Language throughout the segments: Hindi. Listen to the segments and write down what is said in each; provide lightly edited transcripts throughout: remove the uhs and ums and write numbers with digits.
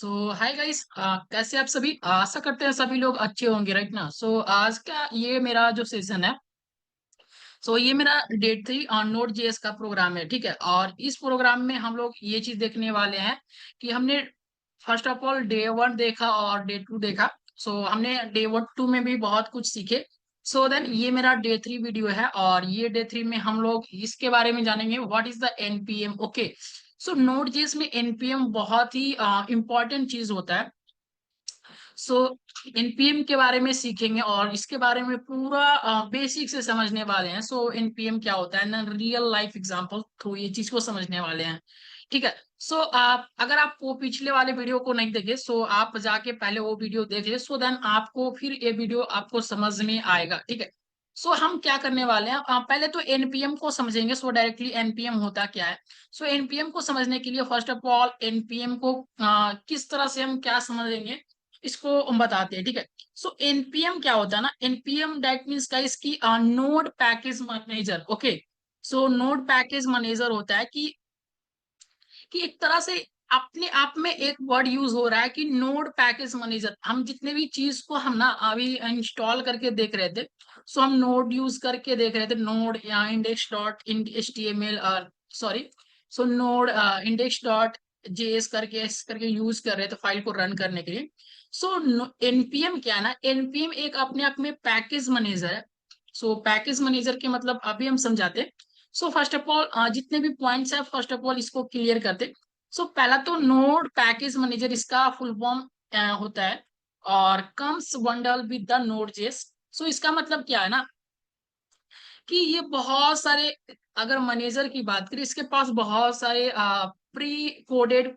हाय गाइस, कैसे आप सभी। आशा करते हैं सभी लोग अच्छे होंगे, राइट ना। आज का ये मेरा जो सेशन है, ये मेरा डे 3 नोट जेएस का प्रोग्राम है, ठीक है। और इस प्रोग्राम में हम लोग ये चीज देखने वाले हैं कि हमने फर्स्ट ऑफ ऑल डे 1 देखा और डे 2 देखा। हमने डे 2 में भी बहुत कुछ सीखे। देन ये मेरा डे 3 वीडियो है और ये डे 3 में हम लोग इसके बारे में जानेंगे what is the NPM. Okay, note JS में एनपीएम बहुत ही इंपॉर्टेंट चीज होता है। सो एनपीएम के बारे में सीखेंगे और इसके बारे में पूरा बेसिक से समझने वाले हैं। एनपीएम क्या होता है ना, रियल लाइफ एग्जांपल थ्रू ये चीज को समझने वाले हैं, ठीक है। आप अगर आप वो पिछले वाले वीडियो को नहीं देखे, आप जाके पहले वो वीडियो देख ले, देन आपको फिर ये वीडियो आपको समझ में आएगा, ठीक है। हम क्या करने वाले हैं, पहले तो एनपीएम को समझेंगे। डायरेक्टली एनपीएम होता क्या है। एनपीएम को समझने के लिए फर्स्ट ऑफ ऑल एनपीएम को किस तरह से हम क्या समझेंगे इसको हम बताते हैं, ठीक है। एनपीएम क्या होता है ना, एनपीएम दैट मीन्स का इसकी node package manager. Okay, node package manager होता है कि एक तरह से अपने आप में एक वर्ड यूज हो रहा है कि नोड पैकेज मैनेजर। हम जितने भी चीज को हम ना अभी इंस्टॉल करके देख रहे थे, हम नोड यूज करके देख रहे थे, नोड या index dot H T M L, sorry, node index dot JS करके करके यूज कर रहे थे फाइल को रन करने के लिए। एनपीएम क्या है ना, एनपीएम एक अपने आप में पैकेज मैनेजर है। पैकेज मैनेजर के मतलब अभी हम समझाते हैं। फर्स्ट ऑफ ऑल जितने भी पॉइंट्स है, फर्स्ट ऑफ ऑल इसको क्लियर करते। पहला तो नोड पैकेज मैनेजर, इसका फुल फॉर्म होता है और comes bundle with the node जेस। इसका मतलब क्या है ना कि ये बहुत सारे, अगर मैनेजर की बात करें, इसके पास बहुत सारे प्री कोडेड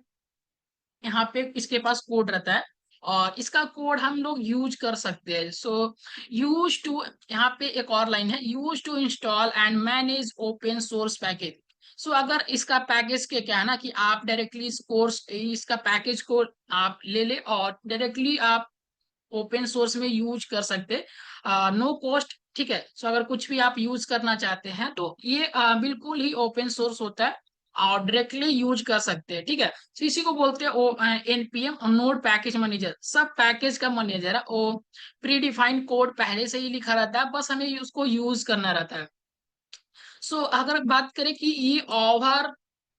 यहाँ पे इसके पास कोड रहता है और इसका कोड हम लोग यूज कर सकते हैं। यूज टू, यहाँ पे एक और लाइन है, use to install and manage open source package. अगर इसका पैकेज के क्या है ना कि आप डायरेक्टली इस कोर्स इसका पैकेज को आप ले ले और डायरेक्टली आप ओपन सोर्स में यूज कर सकते, नो कॉस्ट, ठीक है। अगर कुछ भी आप यूज करना चाहते हैं तो ये बिल्कुल ही ओपन सोर्स होता है और डायरेक्टली यूज कर सकते हैं, ठीक है। इसी को बोलते हैं एनपीएम नोड पैकेज मैनेजर। सब पैकेज का मैनेजर है वो, प्री डिफाइंड कोड पहले से ही लिखा रहता है, बस हमें उसको यूज करना रहता है। अगर बात करें कि ये over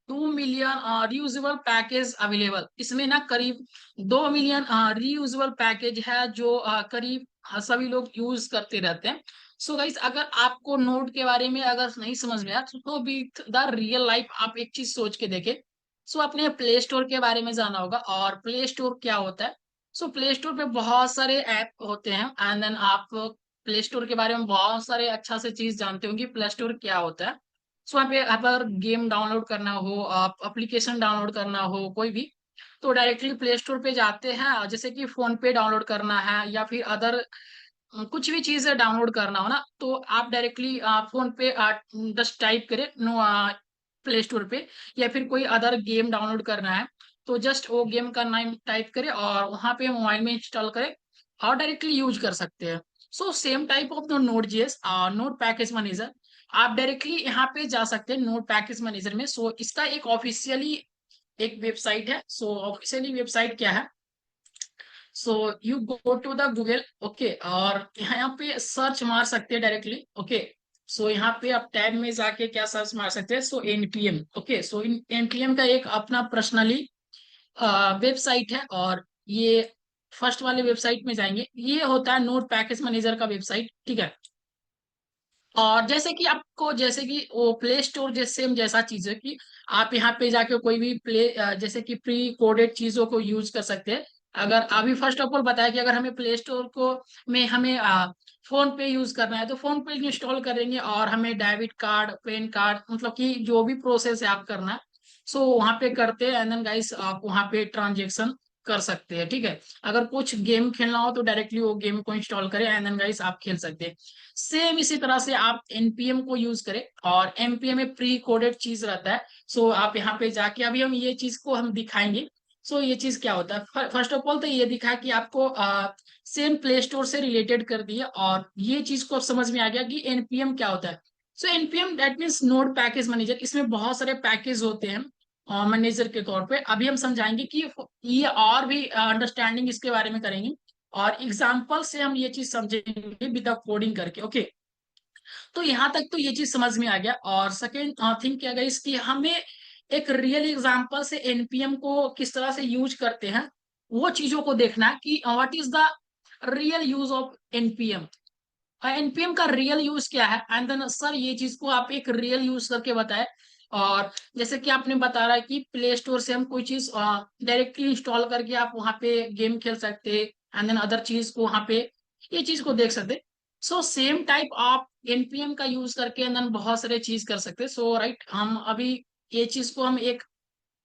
2 million reusable package available, इसमें ना करीब 2 मिलियन रीयूजेबल पैकेज है जो करीब सभी लोग यूज करते रहते हैं। गाइस, अगर आपको नोड के बारे में अगर नहीं समझ में आया तो भी द रियल लाइफ आप एक चीज सोच के देखें। अपने प्ले स्टोर के बारे में जाना होगा और प्ले स्टोर क्या होता है। प्ले स्टोर पे बहुत सारे ऐप होते हैं एंड देन आप प्ले स्टोर के बारे में बहुत सारे अच्छा से चीज जानते होंगे प्ले स्टोर क्या होता है। वहाँ पे अगर गेम डाउनलोड करना हो, आप एप्लीकेशन डाउनलोड करना हो कोई भी, तो डायरेक्टली प्ले स्टोर पे जाते हैं। जैसे कि फोन पे डाउनलोड करना है या फिर अदर कुछ भी चीज डाउनलोड करना हो ना, तो आप डायरेक्टली फोन पे जस्ट टाइप करें नो प्ले स्टोर पे, या फिर कोई अदर गेम डाउनलोड करना है तो जस्ट वो गेम का नाम टाइप करें और वहां पे मोबाइल में इंस्टॉल करें और डायरेक्टली यूज कर सकते हैं। Same type of the node JS node package manager, आप डायरेक्टली यहाँ पे जा सकते हैं नोड पैकेज मैनेजर में। इसका एक ऑफिशियली एक वेबसाइट है। ऑफिशियली वेबसाइट क्या है, you go to the Google, okay, और यहाँ पे सर्च मार सकते हैं डायरेक्टली, ओके। यहाँ पे आप टैब में जाके क्या सर्च मार सकते हैं, एनपीएम, ओके। एनपीएम का एक अपना पर्सनली वेबसाइट है और ये फर्स्ट वाले वेबसाइट में जाएंगे, ये होता है नोड पैकेज मैनेजर का वेबसाइट, ठीक है। और जैसे कि आपको, जैसे कि वो प्ले स्टोर जैसे सेम जैसा चीज है कि आप यहाँ पे जाके कोई भी जैसे कि प्री कोडेड चीजों को यूज कर सकते हैं। अगर अभी फर्स्ट ऑफ ऑल बताया कि अगर हमें प्ले स्टोर को में हमें फोन पे यूज करना है तो फोन पे इंस्टॉल करेंगे और हमें डेबिट कार्ड, पैन कार्ड, मतलब कि जो भी प्रोसेस है आप करना है, वहां पे करते हैं एंड देन गाइस आप वहां पे ट्रांजेक्शन कर सकते हैं, ठीक है। अगर कुछ गेम खेलना हो तो डायरेक्टली वो गेम को इंस्टॉल करें एंड देन गाइस आप खेल सकते हैं। सेम इसी तरह से आप एनपीएम को यूज करें और एनपीएम में प्री कोडेड चीज रहता है। आप यहाँ पे जाके अभी हम ये चीज को हम दिखाएंगे। ये चीज क्या होता है, फर्स्ट ऑफ ऑल तो ये दिखा कि आपको सेम प्ले स्टोर से रिलेटेड कर दिया और ये चीज को अब समझ में आ गया कि एनपीएम क्या होता है। NPM that means node package manager, इसमें बहुत सारे पैकेज होते हैं मैनेजर के तौर पे। अभी हम समझाएंगे कि ये और भी अंडरस्टैंडिंग इसके बारे में करेंगे, और एग्जाम्पल से हम ये चीज समझेंगे विदाउट कोडिंग करके। ओके, तो यहाँ तक तो ये चीज समझ में आ गया। और सेकेंड थिंग क्या गई इसकी, हमें एक रियल एग्जांपल से एनपीएम को किस तरह से यूज करते हैं वो चीजों को देखना है कि what is the real use of NPM. NPM का रियल यूज क्या है, एंड देन सर ये चीज को आप एक रियल यूज करके बताए। और जैसे कि आपने बता रहा है कि प्ले स्टोर से हम कोई चीज डायरेक्टली इंस्टॉल करके आप वहां पे गेम खेल सकते, एंड देन अदर चीज को वहां पे ये चीज को देख सकते। सो सेम टाइप आप एनपीएम का यूज करके एंड देन बहुत सारे चीज कर सकते। सो राइट, हम अभी ये चीज को हम एक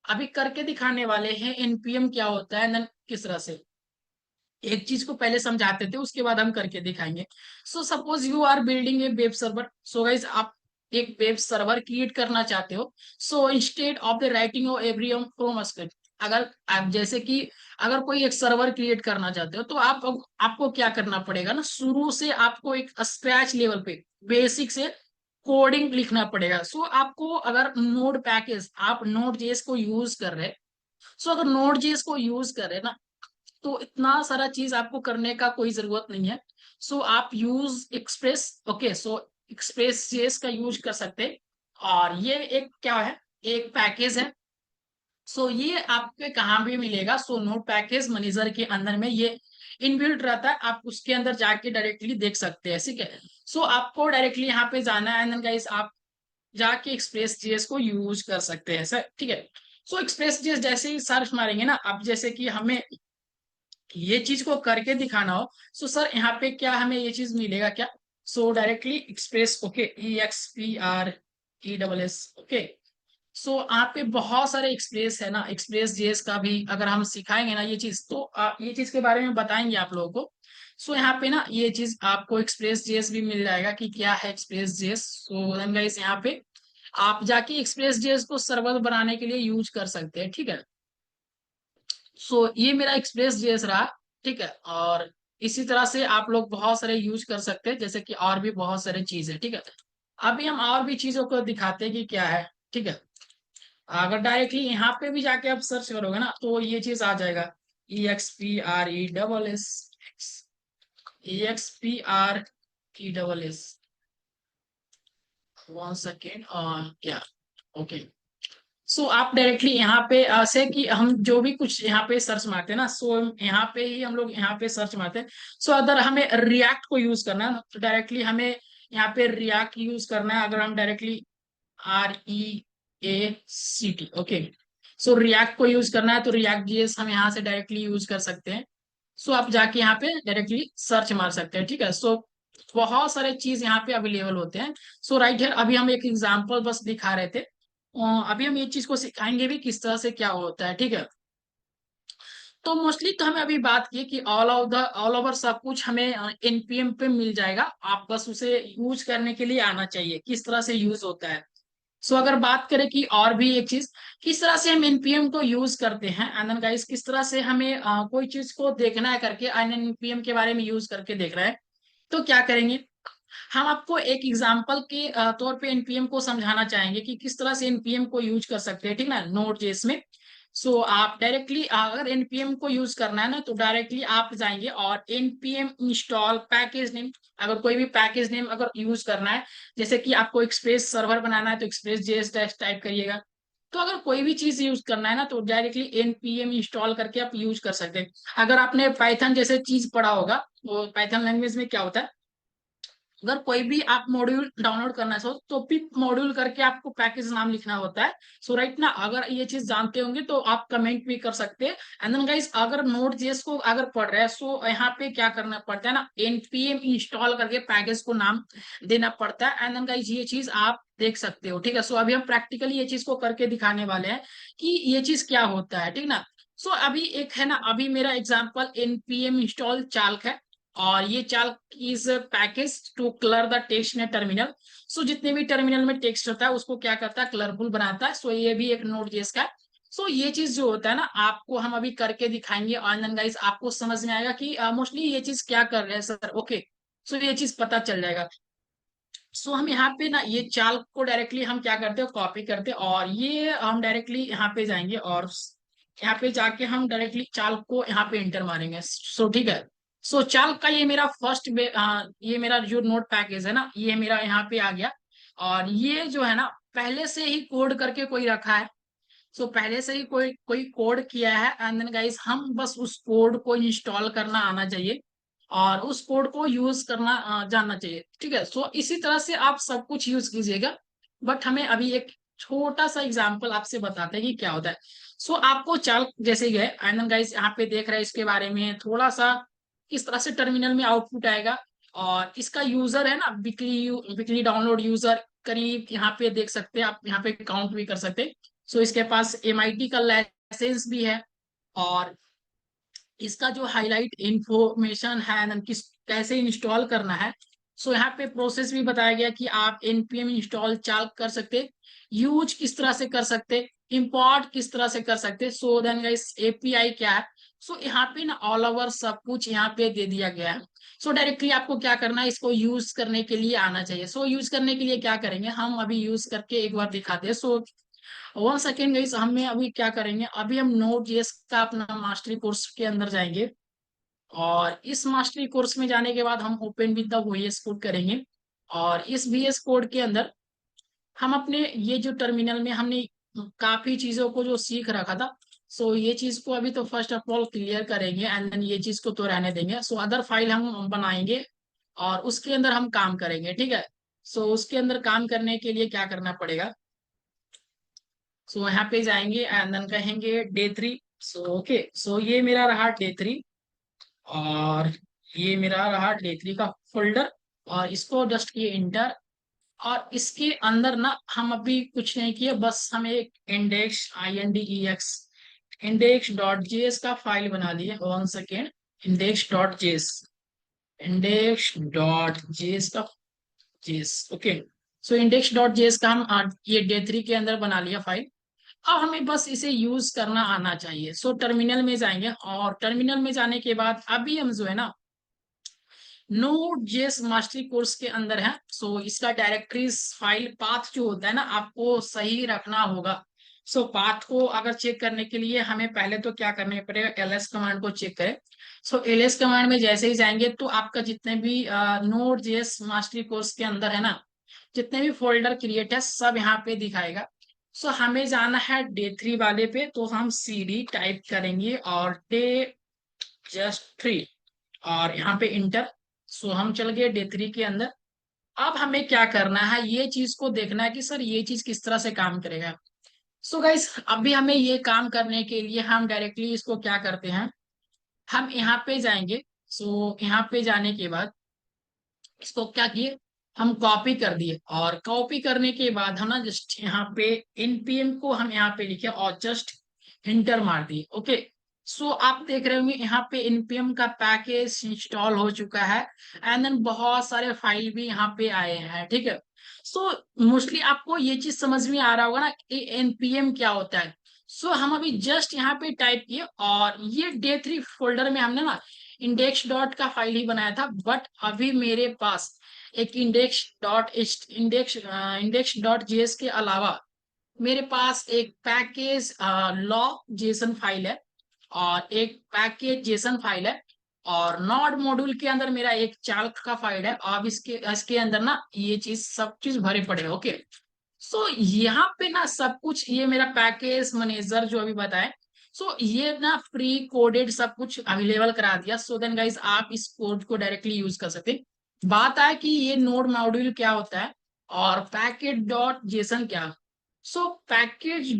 अभी करके दिखाने वाले हैं, एनपीएम क्या होता है एंड देन किस तरह से। एक चीज को पहले समझाते थे, उसके बाद हम करके दिखाएंगे। So suppose you are building a web server. So guys, आप एक वेब सर्वर क्रिएट करना चाहते हो। So instead of the writing of every from script, अगर आप जैसे कि अगर कोई एक सर्वर क्रिएट करना चाहते हो तो आपको क्या करना पड़ेगा ना, शुरू से आपको एक स्क्रैच लेवल पे बेसिक से कोडिंग लिखना पड़ेगा। सो आपको अगर नोड पैकेज, आप नोड जेएस को यूज कर रहे हैं, सो अगर नोड जेएस को यूज कर रहे हैं ना, तो इतना सारा चीज आपको करने का कोई जरूरत नहीं है। सो आप यूज एक्सप्रेस। ओके, सो एक्सप्रेस जेएस का यूज कर सकते हैं। और ये एक क्या है, एक पैकेज है। सो ये आपके कहाँ भी मिलेगा। सो नोट पैकेज मैनेजर के अंदर में ये इनबिल्ट रहता है, आप उसके अंदर जाके डायरेक्टली देख सकते हैं। ठीक है, सो आपको डायरेक्टली यहाँ पे जाना है, एंड देन गाइस आप जाके एक्सप्रेस जेएस को यूज कर सकते हैं सर। ठीक है, सो एक्सप्रेस जेएस जैसे ही सर्च मारेंगे ना, अब जैसे कि हमें ये चीज को करके दिखाना हो, सो सर यहाँ पे क्या हमें ये चीज मिलेगा क्या। So directly express, okay, EXPRESS। Okay, so यहाँ पे बहुत सारे एक्सप्रेस है ना, एक्सप्रेस जेएस का भी अगर हम सिखाएंगे ना ये चीज, तो ये चीज के बारे में बताएंगे आप लोगों को। सो यहाँ पे ना ये चीज आपको एक्सप्रेस जेएस भी मिल जाएगा कि क्या है express JS. So then guys यहाँ पे आप जाके एक्सप्रेस जेएस को सर्वर बनाने के लिए यूज कर सकते हैं। ठीक है, सो ये मेरा एक्सप्रेस जेएस रहा। ठीक है, और इसी तरह से आप लोग बहुत सारे यूज कर सकते हैं, जैसे कि और भी बहुत सारे चीज है। ठीक है, अभी हम और भी चीजों को दिखाते हैं कि क्या है। ठीक है, अगर डायरेक्टली यहाँ पे भी जाके आप सर्च करोगे ना तो ये चीज आ जाएगा, EXPRESS। 1 सेकेंड, क्या, ओके। सो आप डायरेक्टली यहाँ पे से कि हम जो भी कुछ यहाँ पे सर्च मारते हैं ना, सो यहाँ पे ही हम लोग यहाँ पे सर्च मारते हैं। सो अगर हमें रिएक्ट को यूज करना है ना, तो डायरेक्टली हमें यहाँ पे रिएक्ट यूज करना है। अगर हम डायरेक्टली REACT, ओके, सो रिएक्ट को यूज करना है तो रिएक्ट जीएस हम यहाँ से डायरेक्टली यूज कर सकते हैं। सो आप जाके यहाँ पे डायरेक्टली सर्च मार सकते हैं। ठीक है, सो बहुत सारे चीज यहाँ पे अवेलेबल होते हैं। सो राइट है, अभी हम एक एग्जांपल बस दिखा रहे थे। अभी हम ये चीज को सिखाएंगे भी किस तरह से क्या होता है। ठीक है, तो मोस्टली तो हमें अभी बात की कि ऑल ओवर सब कुछ हमें एनपीएम पे मिल जाएगा, आप बस उसे यूज करने के लिए आना चाहिए किस तरह से यूज होता है। सो अगर बात करें कि और भी एक चीज किस तरह से हम एनपीएम को यूज करते हैं, एंड देन गाइस किस तरह से हमें कोई चीज को देखना है करके एनपीएम के बारे में यूज करके देख रहा है, तो क्या करेंगे, हम आपको एक एग्जांपल के तौर पे एनपीएम को समझाना चाहेंगे कि किस तरह से एनपीएम को यूज कर सकते हैं। ठीक ना, नोड जेएस में। सो आप डायरेक्टली अगर एनपीएम को यूज करना है ना, तो डायरेक्टली आप जाएंगे और एनपीएम इंस्टॉल पैकेज नेम, अगर कोई भी पैकेज नेम अगर यूज करना है, जैसे कि आपको एक्सप्रेस सर्वर बनाना है तो एक्सप्रेस जेएस टाइप करिएगा। तो अगर कोई भी चीज यूज करना है ना, तो डायरेक्टली एनपीएम इंस्टॉल करके आप यूज कर सकते हैं। अगर आपने पाइथन जैसे चीज पढ़ा होगा, तो पाइथन लैंग्वेज में क्या होता है, अगर कोई भी आप मॉड्यूल डाउनलोड करना चाहो तो पिप मॉड्यूल करके आपको पैकेज नाम लिखना होता है। सो राइट ना, अगर ये चीज जानते होंगे तो आप कमेंट भी कर सकते हैं। एंड देन गाइस, अगर नोड जेएस को अगर पढ़ रहे हैं, सो यहाँ पे क्या करना पड़ता है ना, npm इंस्टॉल करके पैकेज को नाम देना पड़ता है। एंड देन गाइस ये चीज आप देख सकते हो। ठीक है, सो अभी हम प्रैक्टिकली ये चीज को करके दिखाने वाले हैं कि ये चीज क्या होता है। ठीक ना, सो अभी एक है ना, अभी मेरा एग्जाम्पल npm इंस्टॉल चाल्क है, और ये chalk is package to colour the text in terminal. So जितने भी टर्मिनल में टेक्स्ट होता है उसको क्या करता है, कलरफुल बनाता है। सो ये भी एक नोड जेएस का है। सो ये चीज जो होता है ना, आपको हम अभी करके दिखाएंगे, और देन गाइस आपको समझ में आएगा कि मोस्टली ये चीज क्या कर रहे हैं सर। ओके, सो ये चीज पता चल जाएगा। सो हम यहाँ पे ना ये चाल को डायरेक्टली हम क्या करते हैं, कॉपी करते हैं, और ये हम डायरेक्टली यहाँ पे जाएंगे और यहाँ पे जाके हम डायरेक्टली चाल को यहाँ पे इंटर मारेंगे। सो ठीक है। सो चाल का ये मेरा ये मेरा जो नोट पैकेज है ना, ये मेरा यहाँ पे आ गया। और ये जो है ना, पहले से ही कोड करके कोई रखा है। सो पहले से ही कोई कोई कोड किया है, एंड देन गाइस हम बस उस कोड को इंस्टॉल करना आना चाहिए और उस कोड को यूज करना जानना चाहिए। ठीक है। सो इसी तरह से आप सब कुछ यूज कीजिएगा, बट हमें अभी एक छोटा सा एग्जांपल आपसे बताते हैं कि क्या होता है। सो आपको चाल जैसे ही गए, एंड देन गाइस यहाँ पे देख रहे हैं इसके बारे में थोड़ा सा, किस तरह से टर्मिनल में आउटपुट आएगा। और इसका यूजर है ना, वीकली डाउनलोड यूजर करीब यहाँ पे देख सकते हैं आप, यहाँ पे काउंट भी कर सकते हैं। सो इसके पास MIT का लाइसेंस भी है। और इसका जो हाईलाइट इंफॉर्मेशन है ना, किस कैसे इंस्टॉल करना है। सो यहाँ पे प्रोसेस भी बताया गया कि आप npm इंस्टॉल चाल कर सकते, यूज किस तरह से कर सकते, इंपोर्ट किस तरह से कर सकते। सो देन गाइस API क्या है। सो यहाँ पे ना ऑल ओवर सब कुछ यहाँ पे दे दिया गया है। सो डायरेक्टली आपको क्या करना है, इसको यूज करने के लिए आना चाहिए। सो यूज करने के लिए क्या करेंगे, हम अभी यूज करके एक बार दिखाते हैं। सो 1 सेकेंड गाइस, हमें अभी क्या करेंगे, अभी हम Node.js का अपना मास्टरी कोर्स के अंदर जाएंगे। और इस मास्टरी कोर्स में जाने के बाद हम open with the VS code करेंगे। और इस VS कोड के अंदर हम अपने ये जो टर्मिनल में हमने काफी चीजों को जो सीख रखा था, सो ये चीज को अभी तो फर्स्ट ऑफ ऑल क्लियर करेंगे, एंड देन ये चीज को तो रहने देंगे। सो अदर फाइल हम बनाएंगे और उसके अंदर हम काम करेंगे। ठीक है। सो उसके अंदर काम करने के लिए क्या करना पड़ेगा, सो यहाँ पे जाएंगे एंड देन कहेंगे डे 3। सो ओके, सो ये मेरा रहा डे 3। और ये मेरा रहा डे 3 का फोल्डर। और इसको जस्ट किए इंटर। और इसके अंदर ना हम अभी कुछ नहीं किए, बस हम एक index का फाइल बना लिए। 1 सेकेंड, index.js, index.js का जेस ओके। सो index.js का हम ये डे 3 के अंदर बना लिया फाइल। अब हमें बस इसे यूज करना आना चाहिए। सो टर्मिनल में जाएंगे, और टर्मिनल में जाने के बाद अभी हम जो है ना Node.js मास्टरी कोर्स के अंदर है। सो इसका डायरेक्टरीज फाइल पाथ जो होता है ना, आपको सही रखना होगा। सो पाथ को अगर चेक करने के लिए हमें पहले तो क्या करने पड़ेगा, ls कमांड को चेक करें। सो ls कमांड में जैसे ही जाएंगे तो आपका जितने भी Node.js मास्टरी कोर्स के अंदर है ना, जितने भी फोल्डर क्रिएट है सब यहाँ पे दिखाएगा। सो हमें जाना है डे 3 वाले पे, तो हम cd टाइप करेंगे और day 3 और यहाँ पे इंटर। सो हम चल गए डे 3 के अंदर। अब हमें क्या करना है, ये चीज को देखना है कि सर ये चीज किस तरह से काम करेगा। सो गाइस, अभी हमें ये काम करने के लिए हम डायरेक्टली इसको क्या करते हैं, हम यहाँ पे जाएंगे। सो यहाँ पे जाने के बाद इसको क्या किए, हम कॉपी कर दिए। और कॉपी करने के बाद हम ना जस्ट यहाँ पे npm को हम यहाँ पे लिखे और जस्ट इंटर मार दिए। ओके। सो आप देख रहे होंगे यहाँ पे npm का पैकेज इंस्टॉल हो चुका है, एंड देन बहुत सारे फाइल भी यहाँ पे आए हैं। ठीक है। सो मोस्टली आपको ये चीज समझ में आ रहा होगा ना कि npm क्या होता है। सो हम अभी जस्ट यहाँ पे टाइप किए, और ये डे 3 फोल्डर में हमने ना इंडेक्स डॉट का फाइल ही बनाया था, बट अभी मेरे पास एक इंडेक्स डॉट जेएस के अलावा मेरे पास एक पैकेज लॉ जेसन फाइल है, और एक पैकेज जेसन फाइल है, और नॉड मॉड्यूल के अंदर मेरा एक चाल्क का फाइल है। अब इसके इसके अंदर ना ये चीज सब चीज भरे पड़े। ओके। सो यहाँ पे ना सब कुछ, ये मेरा पैकेज मैनेजर जो अभी बताए, सो ये ना प्री कोडेड सब कुछ अवेलेबल करा दिया। सो देन गाइस आप इस कोड को डायरेक्टली यूज कर सकते हैं। बात है कि ये नोड मॉड्यूल क्या होता है और पैकेज डॉट जेसन क्या। सो पैकेज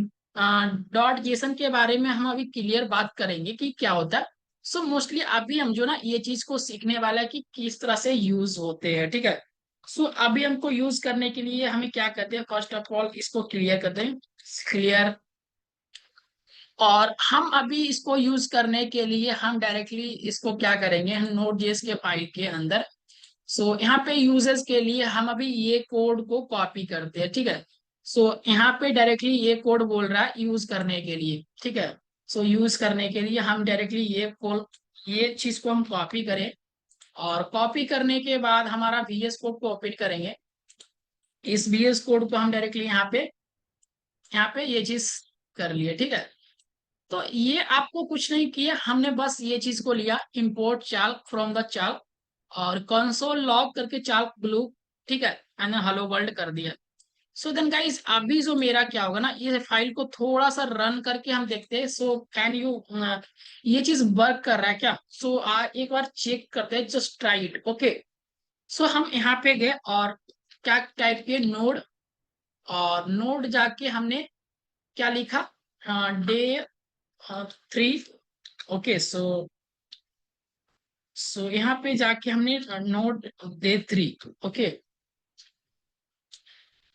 डॉट जेसन के बारे में हम अभी क्लियर बात करेंगे कि क्या होता है। सो मोस्टली अभी हम जो ना ये चीज को सीखने वाला है कि किस तरह से यूज होते हैं। ठीक है। सो अभी हमको यूज करने के लिए हमें क्या करते हैं, फर्स्ट ऑफ ऑल इसको क्लियर करते हैं, क्लियर। और हम अभी इसको यूज करने के लिए हम डायरेक्टली इसको क्या करेंगे, हम Node.js के फाइल के अंदर। सो यहाँ पे यूजर्स के लिए हम अभी ये कोड को कॉपी करते हैं। ठीक है। सो यहाँ पे डायरेक्टली ये कोड बोल रहा है यूज करने के लिए। ठीक है। सो यूज करने के लिए हम डायरेक्टली ये चीज को हम कॉपी करें, और कॉपी करने के बाद हमारा VS कोड को ओपन करेंगे। इस VS कोड को हम डायरेक्टली यहाँ पे ये चीज कर लिए, ठीक है। तो ये आपको कुछ नहीं किया, हमने बस ये चीज को लिया, import chart from the chart, और कंसोल लॉग करके चार्ट ब्लू, ठीक है, एंड हेलो वर्ल्ड कर दिया। सो देन गाइस, अभी जो मेरा क्या होगा ना, ये फाइल को थोड़ा सा रन करके हम देखते हैं। सो कैन यू, ये चीज वर्क कर रहा है क्या? सो एक बार चेक करते हैं, जस्ट ट्राई इट, ओके। सो हम यहाँ पे गए और क्या टाइप किए, नोड, और नोड जाके हमने क्या लिखा, डे 3, ओके। सो यहाँ पे जाके हमने नोड डे 3, ओके।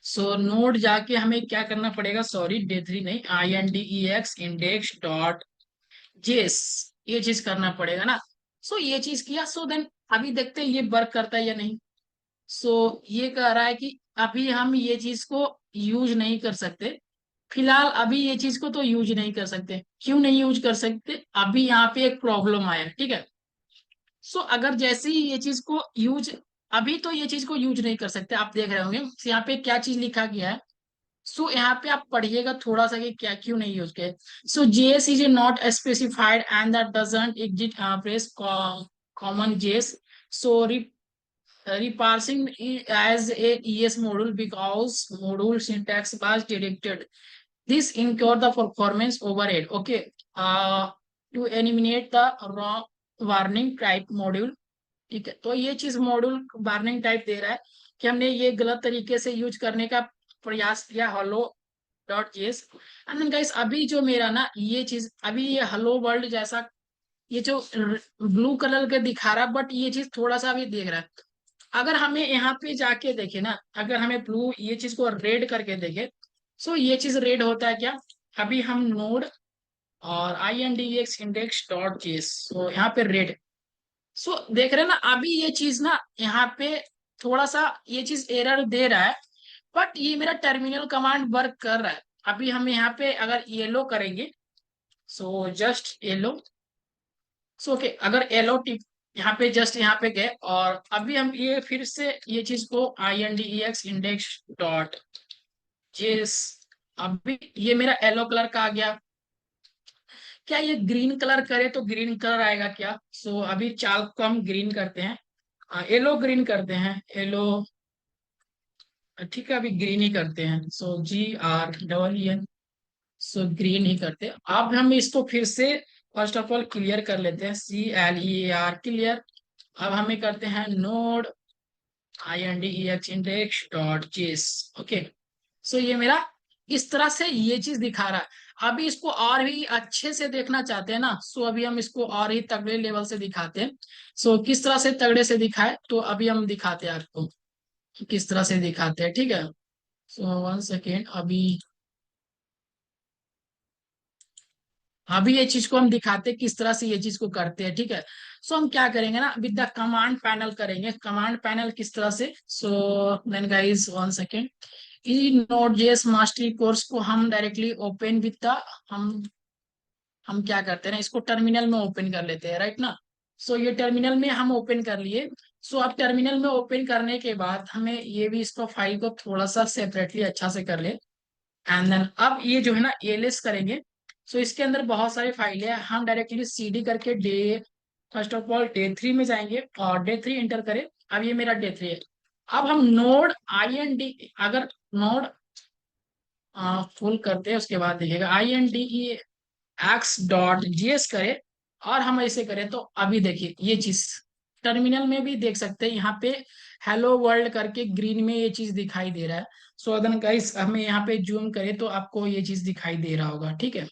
सो नोड जाके हमें क्या करना पड़ेगा, सॉरी डे 3 नहीं, INDEX इंडेक्स डॉट जेस, ये चीज करना पड़ेगा ना। सो ये चीज किया। सो देन अभी देखते हैं ये वर्क करता है या नहीं। सो ये कह रहा है कि अभी हम ये चीज को यूज नहीं कर सकते, फिलहाल अभी ये चीज को तो यूज नहीं कर सकते। क्यों नहीं यूज कर सकते? अभी यहाँ पे एक प्रॉब्लम आया, ठीक है। सो अगर जैसे ही ये चीज को यूज, अभी तो ये चीज को यूज नहीं कर सकते, आप देख रहे होंगे यहाँ पे क्या चीज लिखा गया है। सो यहाँ पे आप पढ़िएगा थोड़ा सा कि क्या क्यों नहीं यूज किया। सो JS is not specified and that doesn't exit press common JS, so reparsing it as a ES module because module syntax was directed. This incur the performance overhead. Okay. To eliminate the raw warning type module. ठीक है, तो ये चीज मॉड्यूल वार्निंग टाइप दे रहा है कि हमने ये गलत तरीके से यूज करने का प्रयास किया, hello dot JS. And then guys, अभी जो मेरा ना ये चीज, अभी ये हेलो वर्ल्ड जैसा ये जो ब्लू कलर के दिखा रहा है, बट ये चीज थोड़ा सा अभी देख रहा है। अगर हमें यहाँ पे जाके देखे ना, अगर हमें ब्लू ये चीज को रेड करके देखे, सो ये चीज रेड होता है क्या? अभी हम नोड और INDEX इंडेक्स डॉट जेएस, सो यहाँ पे रेड। सो देख रहे हैं ना, अभी ये चीज ना यहाँ पे थोड़ा सा ये चीज एरर दे रहा है, बट ये मेरा टर्मिनल कमांड वर्क कर रहा है। अभी हम यहाँ पे अगर येलो करेंगे, so just yellow, so okay, अगर येलो टिप यहाँ पे जस्ट यहाँ पे गए, और अभी हम ये फिर से ये चीज को INDEX इंडेक्स डॉट जेस, अभी ये मेरा येलो कलर का आ गया। क्या ये ग्रीन कलर करे तो ग्रीन कलर आएगा क्या? सो अभी चाल को हम ग्रीन करते हैं, येलो ग्रीन करते हैं, येलो, ठीक है, अभी ग्रीन ही करते हैं। सो GREEN, सो ग्रीन ही करते हैं। अब हम इसको फिर से फर्स्ट ऑफ ऑल क्लियर कर लेते हैं, CLEAR क्लियर। अब हमें करते हैं नोड INDEX इंडेक्स डॉट जेस, ओके। सो ये मेरा इस तरह से ये चीज दिखा रहा है। अभी इसको और भी अच्छे से देखना चाहते हैं ना, सो अभी हम इसको और ही तगड़े लेवल से दिखाते हैं। सो किस तरह से तगड़े से दिखाए, तो अभी हम दिखाते हैं आपको कि किस तरह से दिखाते हैं, ठीक है। सो 1 सेकेंड, अभी ये चीज को हम दिखाते हैं किस तरह से ये चीज को करते हैं, ठीक है। सो हम क्या करेंगे ना, विद द कमांड पैनल करेंगे। कमांड पैनल किस तरह से, सो देन गाइस 1 सेकेंड, ई नोड जेएस मास्टरी कोर्स को हम डायरेक्टली ओपन विद द, हम हम क्या करते हैं ना, इसको टर्मिनल में ओपन कर लेते हैं, राइट ना। सो ये टर्मिनल में हम ओपन कर लिए। सो अब टर्मिनल में ओपन करने के बाद हमें ये भी इसको फाइल को थोड़ा सा सेपरेटली अच्छा से कर ले। एंड देन अब ये जो है ना एलएस करेंगे। सो इसके अंदर बहुत सारी फाइलें हैं, हम डायरेक्टली CD करके day, first of all day 3 में जाएंगे और डे 3 एंटर करें। अब ये मेरा डे 3 है। अब हम नोड IND, अगर नोड फुल करते हैं उसके बाद देखिएगा INDEX डॉट जीएस करें, और हम ऐसे करें तो अभी देखिए ये चीज टर्मिनल में भी देख सकते हैं, यहाँ पे हेलो वर्ल्ड करके ग्रीन में ये चीज दिखाई दे रहा है। सो अदन गाइस, हमें यहाँ पे जूम करें तो आपको ये चीज दिखाई दे रहा होगा, ठीक है।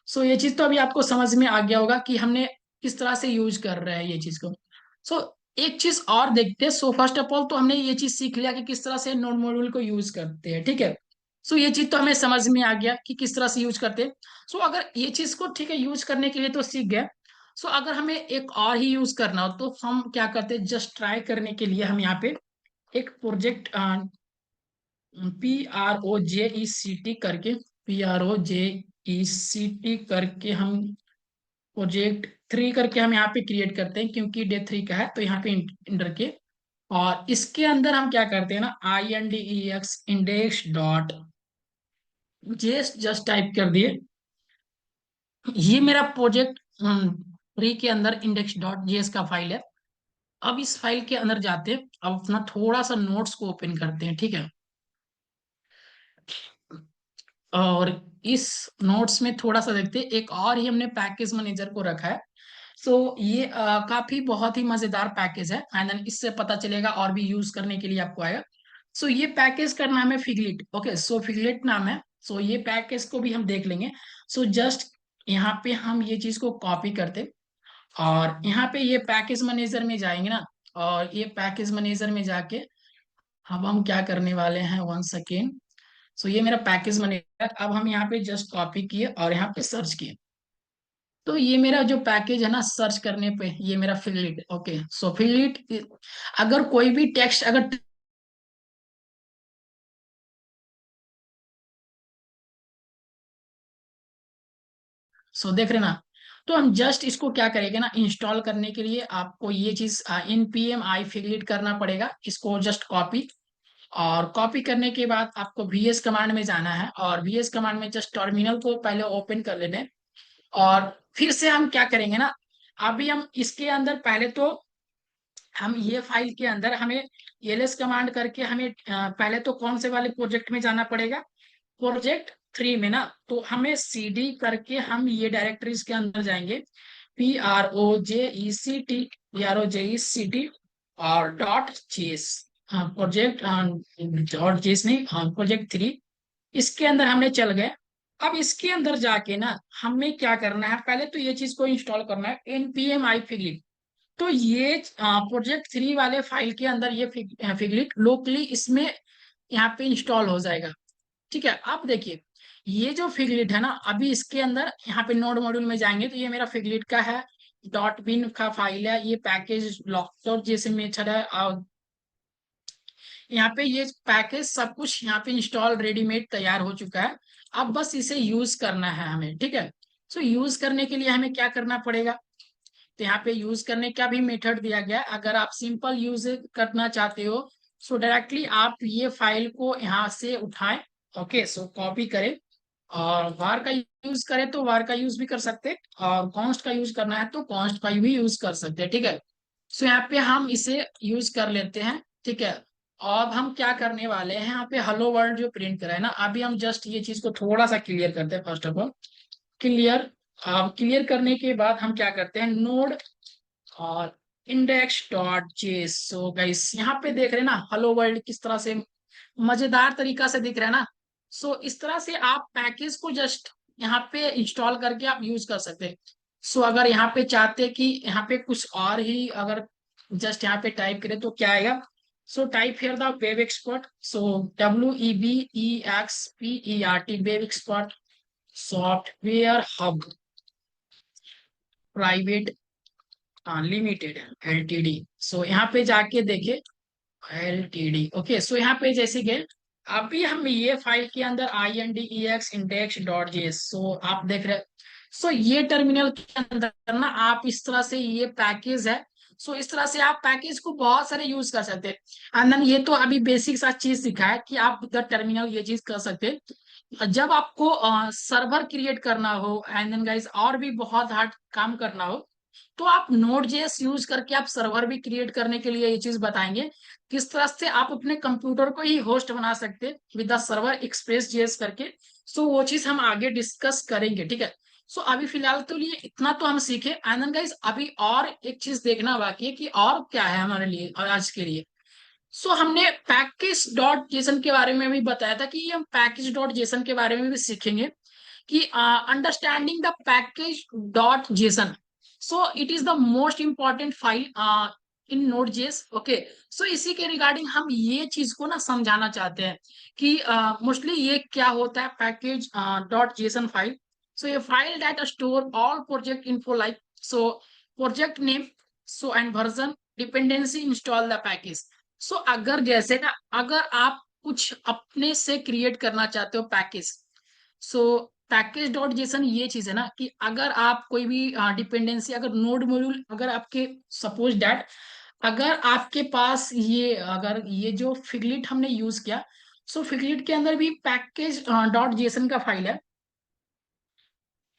सो ये चीज तो अभी आपको समझ में आ गया होगा कि हमने किस तरह से यूज कर रहे हैं ये चीज को। सो एक चीज और देखते हैं। सो फर्स्ट ऑफ ऑल तो हमने ये चीज सीख लिया कि किस तरह से नोड मॉड्यूल को यूज करते हैं, ठीक है। सो ये चीज तो हमें समझ में आ गया कि किस तरह से यूज करते हैं। सो अगर ये चीज को ठीक है यूज करने के लिए तो सीख गए। सो अगर हमें एक और ही यूज करना हो तो हम क्या करते हैं, जस्ट ट्राई करने के लिए हम यहाँ पे एक प्रोजेक्ट PROJECT करके, PROJECT करके हम प्रोजेक्ट 3 करके हम यहाँ पे क्रिएट करते हैं, क्योंकि डे 3 का है तो यहाँ पे इंटर के और इसके अंदर हम क्या करते हैं ना, index index dot JS just type कर दिए। ये मेरा प्रोजेक्ट ट्री के अंदर इंडेक्स डॉट जेएस का फाइल है। अब इस फाइल के अंदर जाते हैं, अब अपना थोड़ा सा नोट्स को ओपन करते हैं, ठीक है। और इस नोट्स में थोड़ा सा देखते हैं, एक और ही हमने पैकेज मैनेजर को रखा है। सो ये काफी बहुत ही मजेदार पैकेज है, एंड देन इससे पता चलेगा और भी यूज करने के लिए आपको आएगा। सो ये पैकेज का नाम है फिगलिट। ओके, सो फिगलिट नाम है। सो ये पैकेज को भी हम देख लेंगे। सो जस्ट यहाँ पे हम ये चीज को कॉपी करते, और यहाँ पे ये पैकेज मैनेजर में जाएंगे ना, और ये पैकेज मैनेजर में जाके अब हम क्या करने वाले हैं, वन सेकेंड। सो ये मेरा पैकेज मैनेजर, अब हम यहाँ पे जस्ट कॉपी किए और यहाँ पे सर्च किए, तो ये मेरा जो पैकेज है ना, सर्च करने पे ये मेरा फिगलिट। ओके, सो फिगलिट, अगर कोई भी टेक्स्ट अगर, सो देख रहे ना, तो हम जस्ट इसको क्या करेंगे ना, इंस्टॉल करने के लिए आपको ये चीज npm i फिगलिट करना पड़ेगा। इसको जस्ट कॉपी, और कॉपी करने के बाद आपको vs कमांड में जाना है, और vs कमांड में जस्ट टर्मिनल को पहले ओपन कर लेना है। और फिर से हम क्या करेंगे ना, अभी हम इसके अंदर पहले तो हम ये फाइल के अंदर हमें ls कमांड करके हमें पहले तो कौन से वाले प्रोजेक्ट में जाना पड़ेगा, प्रोजेक्ट 3 में ना। तो हमें cd करके हम ये डायरेक्टरीज के अंदर जाएंगे, project और dot JS, project dot JS नहीं, हाँ प्रोजेक्ट 3, इसके अंदर हमने चल गए। अब इसके अंदर जाके ना हमें क्या करना है, पहले तो ये चीज को इंस्टॉल करना है, npm i फिगलिट। तो ये प्रोजेक्ट 3 वाले फाइल के अंदर ये फिगलिट लोकली इसमें यहाँ पे इंस्टॉल हो जाएगा, ठीक है। अब देखिए, ये जो फिगलिट है ना, अभी इसके अंदर यहाँ पे नोड मॉड्यूल में जाएंगे तो ये मेरा फिगलिट का है, डॉट बिन का फाइल है, ये पैकेज डॉट जैसे मेथड है, और यहाँ पे ये पैकेज सब कुछ यहाँ पे इंस्टॉल रेडीमेड तैयार हो चुका है। अब बस इसे यूज करना है हमें, ठीक है। सो यूज करने के लिए हमें क्या करना पड़ेगा, तो यहाँ पे यूज करने का भी मेथड दिया गया है। अगर आप सिंपल यूज करना चाहते हो, सो डायरेक्टली आप ये फाइल को यहाँ से उठाएं। ओके, सो कॉपी करें, और var का यूज करें तो var का यूज भी कर सकते हैं, और const का यूज करना है तो const का भी यूज कर सकते हैं, ठीक है। सो यहाँ पे हम इसे यूज कर लेते हैं, ठीक है। अब हम क्या करने वाले हैं, यहाँ पे हेलो वर्ल्ड जो प्रिंट करा है ना, अभी हम जस्ट ये चीज को थोड़ा सा क्लियर करते हैं। First of all clear, clear करने के बाद हम क्या करते हैं, नोड और index dot JS. So guys यहाँ पे देख रहे हैं ना, हेलो वर्ल्ड किस तरह से मजेदार तरीका से दिख रहा है ना। सो इस तरह से आप पैकेज को जस्ट यहाँ पे इंस्टॉल करके आप यूज कर सकते हैं। सो अगर यहाँ पे चाहते कि यहाँ पे कुछ और ही अगर जस्ट यहाँ पे टाइप करें तो क्या आएगा, so type here the web expert. So WEBEXPERT web expert software hub private limited LTD। सो यहाँ पे जाके देखिए LTD। ओके, सो यहाँ पे जैसे कि अभी हम ये फाइल के अंदर index index डॉट जेएस, सो आप देख रहे हैं। सो ये टर्मिनल के अंदर ना आप इस तरह से ये पैकेज है। सो इस तरह से आप पैकेज को बहुत सारे यूज कर सकते हैं। एंड देन ये तो अभी बेसिक सा चीज सिखा है कि आप विद टर्मिनल ये चीज कर सकते हैं। जब आपको सर्वर क्रिएट करना हो, एंड देन गाइस और भी बहुत हार्ड काम करना हो, तो आप नोड जेएस यूज करके आप सर्वर भी क्रिएट करने के लिए ये चीज बताएंगे, किस तरह से आप अपने कंप्यूटर को ही होस्ट बना सकते हैं with the server express JS करके। सो वो चीज हम आगे डिस्कस करेंगे, ठीक है। सो अभी फिलहाल तो लिए इतना तो हम सीखे, एंड देन गाइस अभी और एक चीज देखना बाकी है कि और क्या है हमारे लिए और आज के लिए। सो हमने पैकेज डॉट जेसन के बारे में भी बताया था कि हम पैकेज डॉट जेसन के बारे में भी सीखेंगे कि understanding the package dot Jason. So it is the most important file in node जेस। ओके, सो इसी के रिगार्डिंग हम ये चीज को ना समझाना चाहते हैं कि मोस्टली ये क्या होता है package dot JSON file. So ये file that store all project info like, so project name, so and version, dependency, install the package. So अगर जैसे ना, अगर आप कुछ अपने से क्रिएट करना चाहते हो पैकेज, सो पैकेज डॉट जेसन ये चीज है ना कि अगर आप कोई भी डिपेंडेंसी, अगर नोड मॉड्यूल अगर आपके सपोज डैट अगर आपके पास ये, अगर ये जो फिगलिट हमने यूज किया, सो फिगलिट के अंदर भी पैकेज डॉट जेसन का फाइल है।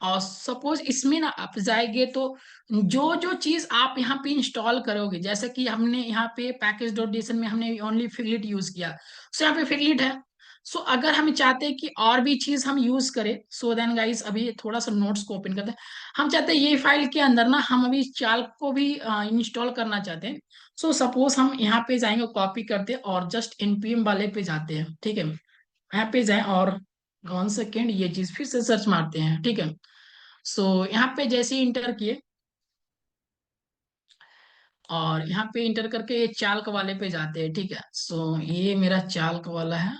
और सपोज इसमें ना आप जाएंगे तो जो जो चीज आप यहाँ पे इंस्टॉल करोगे, जैसे कि हमने यहाँ पे पैकेज डॉट जेसन में हमने ओनली फिगलिट यूज किया, सो यहाँ पे फिगलिट है। सो अगर हम चाहते हैं कि और भी चीज हम यूज करें, सो देन गाइस अभी थोड़ा सा नोट्स को ओपन करते हैं। हम चाहते हैं ये फाइल के अंदर ना हम अभी चार्क को भी इंस्टॉल करना चाहते हैं। सो सपोज हम यहाँ पे जाएंगे, कॉपी करते हैं और जस्ट npm वाले पे जाते हैं, ठीक है। यहाँ पे जाए और 1 सेकेंड ये चीज फिर से सर्च मारते हैं, ठीक है। सो यहाँ पे जैसे ही इंटर किए और यहाँ पे इंटर करके ये चालक वाले पे जाते हैं, ठीक है। सो ये मेरा चालक वाला है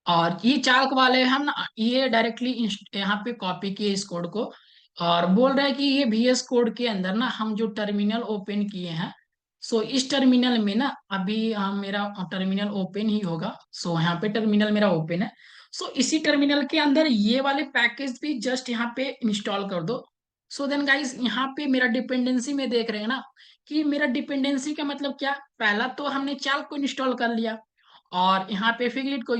और ये चालक वाले हम ना ये डायरेक्टली यहाँ पे कॉपी किए इस कोड को। और बोल रहा है कि ये VS कोड के अंदर ना हम जो टर्मिनल ओपन किए हैं, सो इस टर्मिनल में ना अभी मेरा टर्मिनल ओपन ही होगा। सो यहाँ पे टर्मिनल मेरा ओपन है। सो इसी टर्मिनल के अंदर ये वाले पैकेज भी जस्ट यहाँ पे इंस्टॉल कर दो। सो देन गाइस यहाँ पे मेरा डिपेंडेंसी में देख रहे हैं ना कि मेरा डिपेंडेंसी का मतलब क्या, पहला तो हमने चालक को इंस्टॉल कर लिया और यहाँ पे फिगलिट को।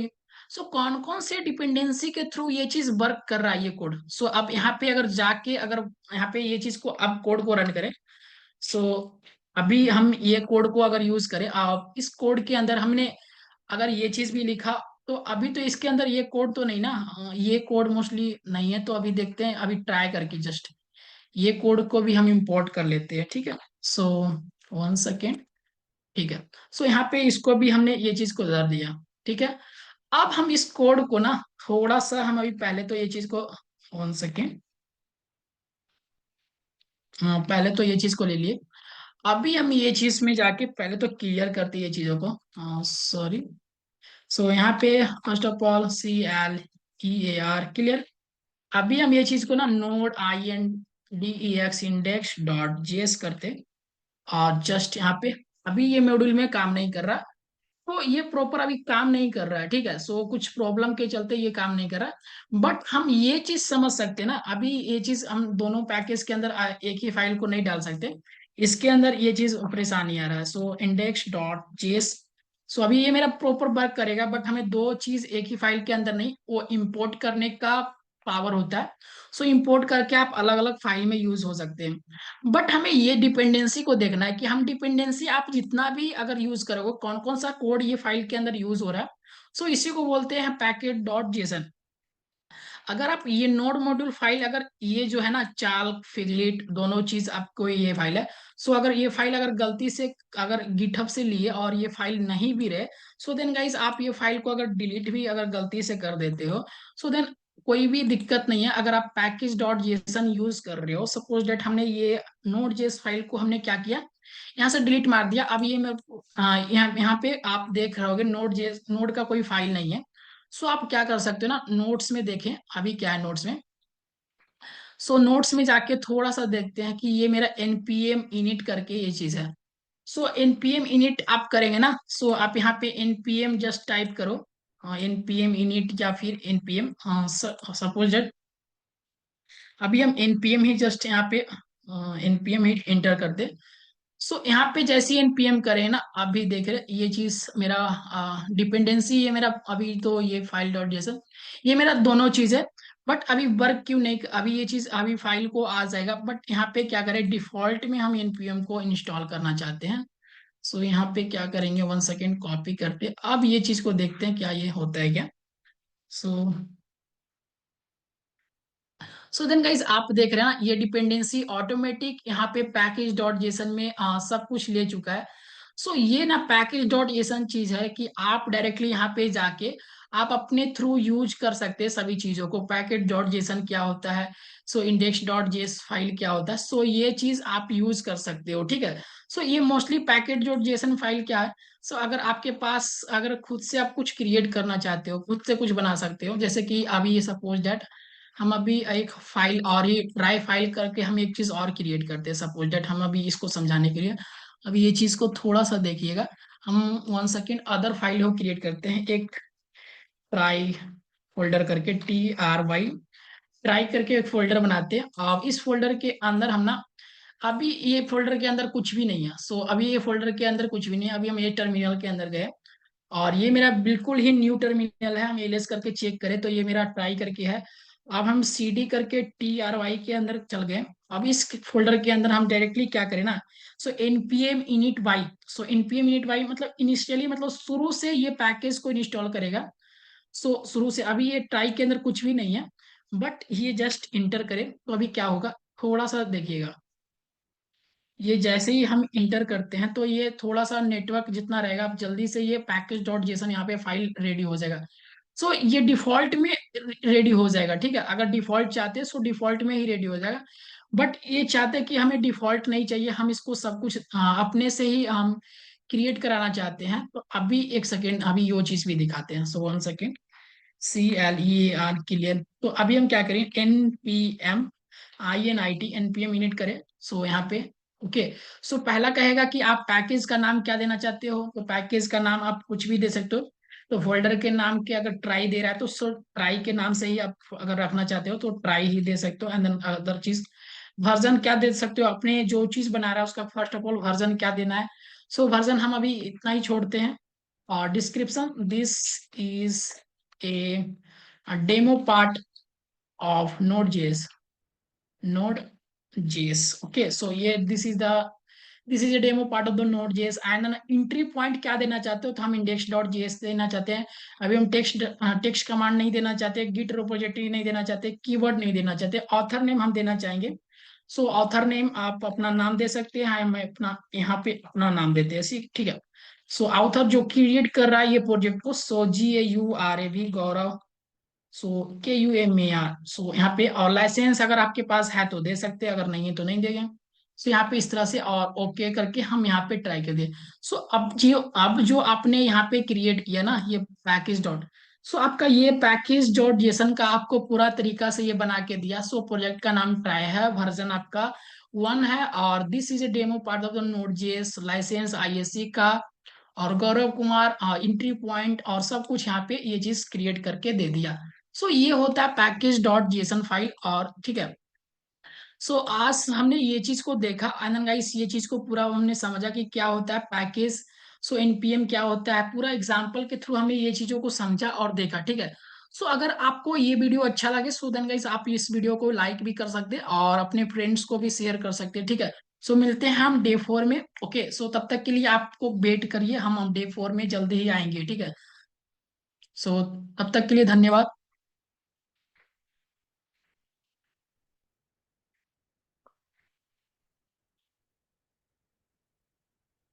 सो कौन कौन से डिपेंडेंसी के थ्रू ये चीज वर्क कर रहा है ये कोड। सो अब यहाँ पे अगर जाके अगर यहाँ पे ये चीज को अब कोड को रन करें, सो अभी हम ये कोड को अगर यूज करें, अब इस कोड के अंदर हमने अगर ये चीज भी लिखा, तो अभी तो इसके अंदर ये कोड तो नहीं ना, ये कोड मोस्टली नहीं है। तो अभी देखते हैं, अभी ट्राई करके जस्ट ये कोड को भी हम इंपोर्ट कर लेते हैं, ठीक है। सो 1 सेकेंड, ठीक है। सो यहाँ पे इसको भी हमने ये चीज को धर दिया, ठीक है। अब हम इस कोड को ना थोड़ा सा हम अभी पहले तो ये चीज को 1 सेकेंड, पहले तो ये चीज को ले लिए। अभी हम ये चीज में जाके पहले तो क्लियर करते हैं ये चीजों को, सॉरी। सो यहाँ पे first of all CLEAR clear. अभी हम ये चीज को ना node INDEX index dot JS करते और जस्ट यहाँ पे अभी ये मॉड्यूल में काम नहीं कर रहा। तो ये प्रॉपर अभी काम नहीं कर रहा है, ठीक है। सो कुछ प्रॉब्लम के चलते ये काम नहीं कर रहा, बट हम ये चीज समझ सकते हैं ना, अभी ये चीज हम दोनों पैकेज के अंदर एक ही फाइल को नहीं डाल सकते। इसके अंदर ये चीज परेशानी आ रहा है। सो इंडेक्स डॉट जेएस, सो अभी ये मेरा प्रॉपर वर्क करेगा, बट हमें दो चीज एक ही फाइल के अंदर नहीं, वो इंपोर्ट करने का पावर होता है। सो इंपोर्ट करके आप अलग अलग फाइल में यूज हो सकते हैं। बट हमें ये डिपेंडेंसी को देखना है कि हम डिपेंडेंसी आप जितना भी अगर यूज करोगे, कौन कौन सा कोड ये फाइल के अंदर यूज हो रहा है। सो इसी को बोलते हैं पैकेट डॉट जेसन। अगर आप ये नोड मॉड्यूल फाइल, अगर ये जो है ना चाल फिगलिट दोनों चीज आपको ये फाइल है। सो अगर ये फाइल अगर गलती से अगर गिटहब से लिए और ये फाइल नहीं भी रहे, सो देन गाइस आप ये फाइल को अगर डिलीट भी अगर गलती से कर देते हो, सो देन कोई भी दिक्कत नहीं है। अगर आप पैकेज डॉट जेसन यूज कर रहे हो, सपोज डेट हमने ये नोड जेस फाइल को हमने क्या किया, यहाँ से डिलीट मार दिया। अब ये मैं यहाँ यहाँ पे आप देख रहे होगे नोड जेस, नोड का कोई फाइल नहीं है। सो आप क्या कर सकते हो ना, नोट्स में देखें अभी क्या है नोट्स में। सो नोट्स में जाके थोड़ा सा देखते हैं कि ये मेरा npm init करके ये चीज है। सो npm init आप करेंगे ना, सो आप यहाँ पे npm जस्ट टाइप करो, npm init या फिर npm सपोज दैट अभी हम npm ही जस्ट यहाँ पे npm ही एंटर कर दे। सो यहाँ पे जैसे ही npm करें ना, अभी देख रहे ये चीज मेरा डिपेंडेंसी, ये मेरा अभी तो ये फाइल डॉट जेसन ये मेरा दोनों चीज है। बट अभी वर्क क्यों नहीं, अभी ये चीज अभी फाइल को आ जाएगा, बट यहाँ पे क्या करें, डिफॉल्ट में हम npm को इंस्टॉल करना चाहते हैं। सो यहाँ पे क्या करेंगे, 1 सेकेंड कॉपी करते अब ये चीज को देखते हैं क्या ये होता है क्या। सो सो देन गाइज आप देख रहे हैं ना, ये डिपेंडेंसी ऑटोमेटिक यहाँ पे पैकेज डॉट जेसन में सब कुछ ले चुका है। सो ये ना पैकेज डॉट जेसन चीज है कि आप डायरेक्टली यहाँ पे जाके आप अपने थ्रू यूज कर सकते हैं सभी चीजों को। पैकेज डॉट जेसन क्या होता है, सो इंडेक्स डॉट जेस फाइल क्या होता है, सो ये चीज आप यूज कर सकते हो, ठीक है। सो ये mostly package dot JSON file क्या है, सो अगर आपके पास अगर खुद से आप कुछ क्रिएट करना चाहते हो, खुद से कुछ बना सकते हो, जैसे कि अभी ये सपोज दैट हम अभी एक फाइल और ही ट्राई फाइल करके हम एक चीज और क्रिएट करते हैं। सपोज दैट हम अभी इसको समझाने के लिए अभी ये चीज को थोड़ा सा देखिएगा। हम 1 सेकेंड अदर फाइल को क्रिएट करते हैं, एक ट्राई फोल्डर करके TRY ट्राई करके एक फोल्डर बनाते हैं और इस फोल्डर के अंदर हम ना अभी ये फोल्डर के अंदर कुछ भी नहीं है। सो अभी ये फोल्डर के अंदर कुछ भी नहीं है। अभी हम ये टर्मिनल के अंदर गए और ये मेरा बिल्कुल ही न्यू टर्मिनल है। हम एलएस करके चेक करें तो ये मेरा ट्राई करके है। अब हम सीडी करके TRY के अंदर चल गए। अब इस फोल्डर के अंदर हम डायरेक्टली क्या करें ना, सो npm init y, सो npm init y मतलब इनिशियली मतलब शुरू से ये पैकेज को इंस्टॉल करेगा। सो शुरू से अभी ये ट्राई के अंदर कुछ भी नहीं है, बट ये जस्ट इंटर करें तो अभी क्या होगा थोड़ा सा देखिएगा। ये जैसे ही हम इंटर करते हैं तो ये थोड़ा सा नेटवर्क जितना रहेगा, अब जल्दी से ये पैकेज डॉट जेसन यहाँ पे फाइल रेडी हो जाएगा। सो ये डिफॉल्ट में रेडी हो जाएगा, ठीक है। अगर डिफॉल्ट चाहते हैं सो डिफॉल्ट में ही रेडी हो जाएगा। बट ये चाहते हैं कि हमें डिफॉल्ट नहीं चाहिए, हम इसको सब कुछ अपने से ही हम क्रिएट कराना चाहते हैं। तो अभी एक सेकेंड, अभी ये चीज भी दिखाते हैं। सो 1 सेकेंड, CLEAR क्लियर। तो अभी हम क्या करें, NPM इनिट करें। सो यहाँ पे ओके। सो पहला कहेगा कि आप पैकेज का नाम क्या देना चाहते हो, तो पैकेज का नाम आप कुछ भी दे सकते हो। तो फोल्डर के नाम के अगर ट्राई दे रहा है तो सो ट्राई के नाम से ही आप अगर रखना चाहते हो तो ट्राई ही दे सकते हो। एंड देन अदर चीज वर्जन क्या दे सकते हो, अपने जो चीज बना रहा है उसका फर्स्ट ऑफ ऑल वर्जन क्या देना है। सो वर्जन हम अभी इतना ही छोड़ते हैं। और description, this is a, a demo part of Node.js. Okay, so ये this is a demo part of the Node.js and an entry point क्या देना चाहते हो, तो हम index.js देना चाहते हैं। अभी हम टेक्स्ट कमांड नहीं देना चाहते, गिट रिपोजिटरी नहीं देना चाहते, कीवर्ड नहीं देना चाहते, ऑथर नेम हम देना चाहेंगे। सो ऑथर नेम आप अपना नाम दे सकते हैं, मैं अपना यहाँ पे अपना नाम देते हैं, ठीक है। सो ऑथर जो क्रिएट कर रहा है ये प्रोजेक्ट को, सो GAURAV गौरव, सो KUMAR। सो यहाँ पे और लाइसेंस अगर आपके पास है तो दे सकते हैं, अगर नहीं है तो नहीं देंगे। सो यहाँ पे इस तरह से और ओके करके हम यहाँ पे ट्राई कर दिए। सो अब जो आपने यहाँ पे क्रिएट किया ना ये पैकेज डॉट, सो आपका ये पैकेज डॉट जेसन का आपको पूरा तरीका से ये बना के दिया। सो प्रोजेक्ट का नाम ट्राई है, वर्जन आपका 1 है, और this is a demo part of the node JS, license ISC का, और गौरव कुमार एंट्री पॉइंट और सब कुछ यहाँ पे ये चीज क्रिएट करके दे दिया। सो ये होता है पैकेज डॉट जेसन फाइल, और ठीक है। सो आज हमने ये चीज को देखा आनंद गाइस, ये चीज को पूरा हमने समझा कि क्या होता है पैकेज। सो NPM क्या होता है, पूरा एग्जांपल के थ्रू हमने ये चीजों को समझा और देखा, ठीक है। सो अगर आपको ये वीडियो अच्छा लगे सो देन गाइस आप इस वीडियो को लाइक भी कर सकते हैं और अपने फ्रेंड्स को भी शेयर कर सकते हैं, ठीक है। सो मिलते हैं हम डे 4 में। ओके, सो तब तक के लिए आपको वेट करिए, हम डे 4 में जल्दी ही आएंगे, ठीक है। सो तब तक के लिए धन्यवाद।